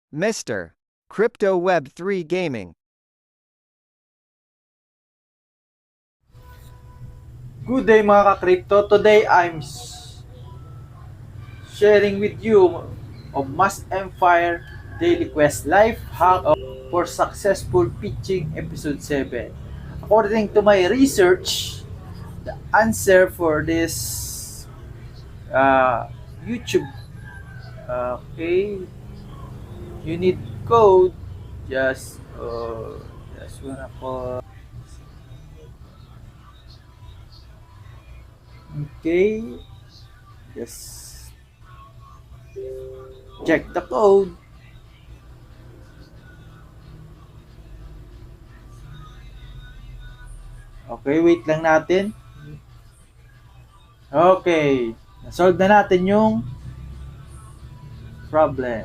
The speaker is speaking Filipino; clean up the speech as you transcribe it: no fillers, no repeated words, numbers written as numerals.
Mr. Crypto Web 3 Gaming. Good day mga ka-crypto. Today I'm sharing with you of Mass Empire Daily Quest Life Hack for Successful Pitching Episode 7. According to my research, the answer for this YouTube, okay, you need code, just wanna call, okay, just check the code. Okay, wait lang natin. Okay, nasolve na natin yung problem.